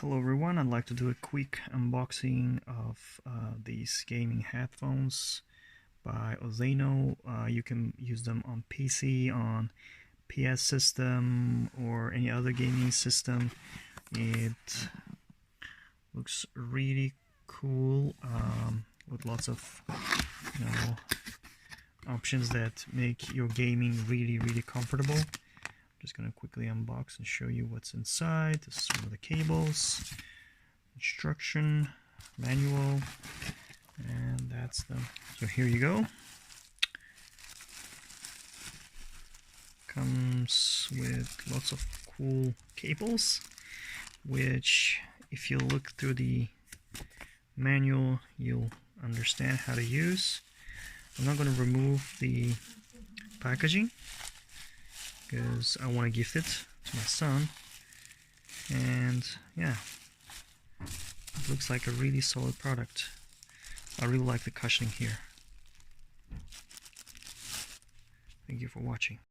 Hello everyone, I'd like to do a quick unboxing of these gaming headphones by Ozeino. You can use them on PC, on PS system, or any other gaming system. It looks really cool with lots of options that make your gaming really comfortable. I'm just going to quickly unbox and show you what's inside. This is some of the cables, instruction, manual, and that's them. So here you go. Comes with lots of cool cables, which if you look through the manual, you'll understand how to use. I'm not going to remove the packaging because I want to gift it to my son, and yeah, it looks like a really solid product. I really like the cushioning here. Thank you for watching.